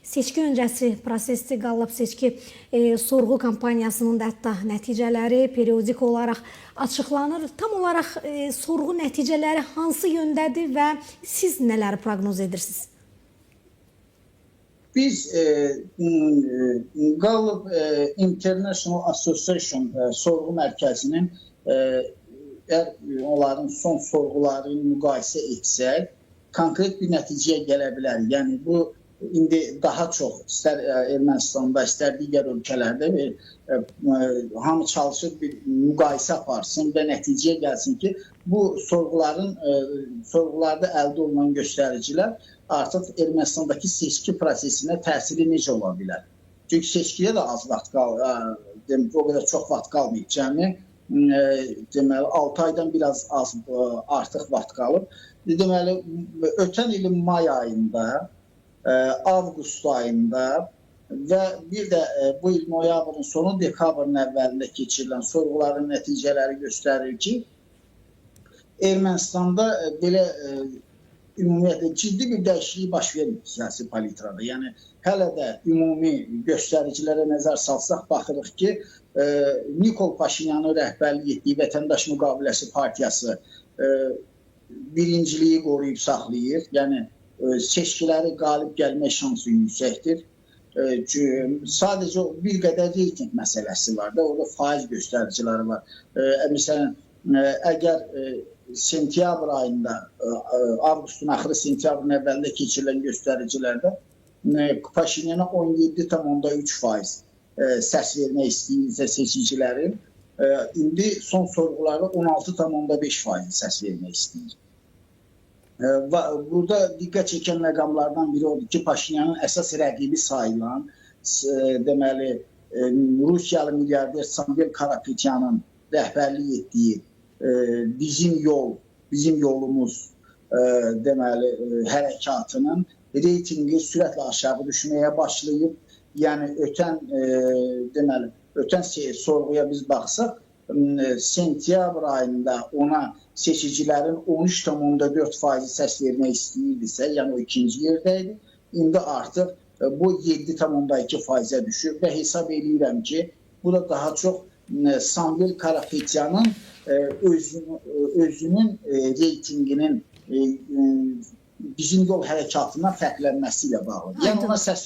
seçki öncəsi prosesdə qalıb seçki sorğu kampaniyasının da hətta nəticələri periodik olaraq açıqlanır. Tam olaraq sorğu nəticələri hansı yöndədir və siz nələri proqnoz edirsiniz? Biz Gallup International Association sorğu mərkəzinin onların son sorğularını müqayisə etsək, konkret bir nəticəyə gələ bilər. Yəni bu indi daha çox istər Ermənistanda, istər digər ölkələrdə hamı çalışır bir müqayisə aparsın və nəticəyə gəlsin ki, bu sorğularda əldə olunan göstəricilər artıq Ermənistandakı seçki prosesinə təsiri necə ola bilər? Çünki seçkiyə də az vaxt qalıb, o qədər çox vaxt qalmayıb. Cəmi deməli 6 aydan biraz az artıq vaxt qalıb. Deməli ötən ilin may ayında, avqust ayında və bir də bu il noyabrın sonu, dekabrın əvvəlində keçirilən sorğuların nəticələri göstərir ki, Ermənistanda belə ümumiyyətlə ciddi bir dəyişiklik baş vermir siyasi palitrada. Yəni hələ də ümumi göstəricilərə nəzər salsaq baxırıq ki, Nikol Paşinyanın rəhbərlik etdiyi Vətəndaş Müqaviləsi partiyası birinciliyi qoruyub saxlayır. Yəni seçkiləri qalib gəlmək şansı yüksəkdir. Sadəcə bir qədər reyting məsələsi var da, orada faiz göstəriciləri var. Məsələn, əgər sentyabr ayında, avqustun axırı sentyabrın əvvəlində keçirilən göstəricilərdə Paşinyana 17,3% səs vermək istəyirsə seçicilərin, indi son sorğularda 16,5% səs vermək istəyir. Burada diqqət çəkən məqamlardan biri odur ki, Paşinyanın əsas rəqibi sayılan, deməli, Rusiyalı milyarder Samvel Karapetyanın rəhbərlik etdiyi bizim yolumuz deməli hərəkatının reytingi sürətlə aşağı düşməyə başlayıb. Yəni ötən sorğuya biz baxsaq, sentyabr ayında ona seçicilərin 13,4% səs vermək istəyirdisə, yəni o ikinci yerdəydi. İndi artıq bu 7,2%-ə düşür və hesab edirəm ki, bu da daha çox Samvel Karapetyanın özünün reytinginin bizim yol hərəkatından fərqlənməsi ilə bağlıdır. Yəni ona səs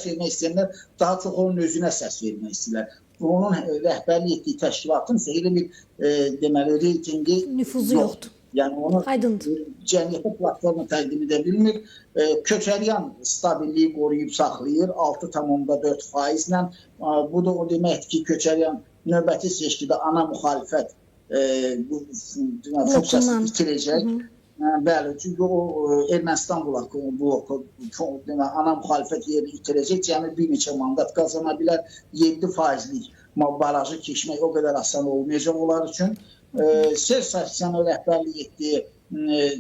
vermək istəyənlər daha çox onun özünə səs vermək istəyirlər. Onun rəhbərlik etdiyi təşkilatın isə elə bir deməli reytingi nüfuzu yoxdur. Yəni onu cəmiyyətə platforma təqdim edə bilmir. Köçəryan stabilliyi qoruyub saxlayır 6,4%-lə. Bu da o deməkdir ki, Köçəryan növbəti seçkidə ana müxalifət funksiyasını itirəcək. Bəli, çünki o Ermənistan bloku ana müxalifət yerini itirəcək. Cəmi bir neçə mandat qazana bilər. 7%-lik barajı keçmək o qədər asan olmayacaq onlar üçün. Serj Sarkisyanın rəhbərlik etdiyi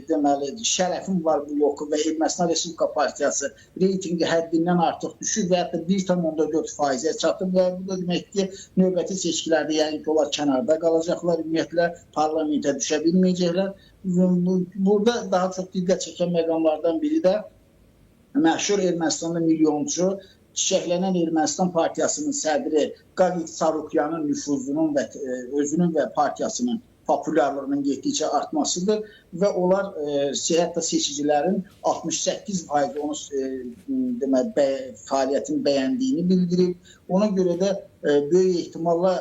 deməli Şərəfin var bloku və Ermənistan Respublika Partiyası reytingi həddindən artıq düşür və hətta 1,4%-ə çatıb və bu da demək ki, növbəti seçkilərdə yəni ki, onlar kənarda qalacaqlar, ümumiyyətlə parlamentə düşə bilməyəcəklər. Burada daha çox diqqət çəkən məqamlardan biri də məşhur Ermənistanda milyonçu çiçəklənən Ermənistan Partiyasının sədri Qaqik Sarukyanın nüfuzunun və özünün və partiyasının populyarlığının getdikcə artmasıdır və onlar hətta seçicilərin 68% onun fəaliyyətini bəyəndiyini bildirib. Ona görə də böyük ehtimalla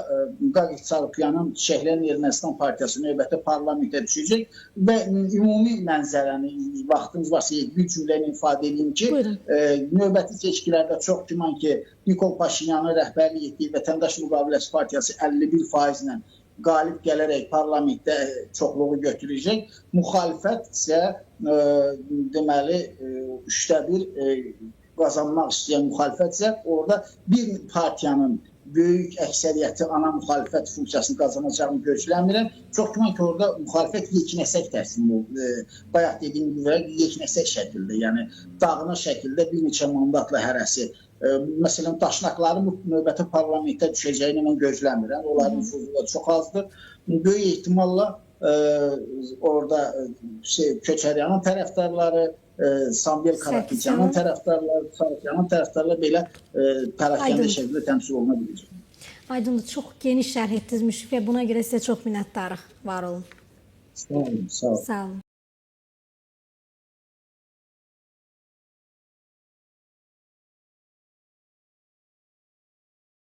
Qaqik Sarukyanın çiçəklənən Ermənistan Partiyası növbəti parlamentə düşəcək və ümumi mənzərəni vaxtınız varsa bir cümləni ifadə edeyim ki, növbəti seçkilərdə çox güman ki, Nikol Paşinyanın rəhbərlik etdiyi Vətəndaş Müqaviləsi Partiyası 51%-lə qalib gələrək parlamentdə çoxluğu götürəcək. Müxalifət isə deməli 1/3 qazanmaq istəyən müxalifət isə orada bir partiyanın böyük əksəriyyəti ana müxalifət funksiyasını qazanacağını gözləmirəm. Çox güman ki, orada müxalifət yeknəsək təslim olur. Bayaq dediyim gibi yeknəsək şəkildə, yəni dağına şəkildə bir neçə mandatla hərəsi. Məsələn, daşnaqların növbəti parlamentə düşəcəyini mən gözləmirəm. Onların nüfuzu da çox azdır. Böyük ehtimalla orada Köçəryanın tərəfdarları Samvel Karapetyanın tərəfdarları, Sarıkyanın tərəfdarları belə pərəfkəndə şəkildə təmsil oluna bilir. Aydındır, çox geniş şərh etdiniz Müşfiq bəy. Buna görə sizə çox minnətdarıq. Var olun. Sağ olun, sağ olun. Sağ olun.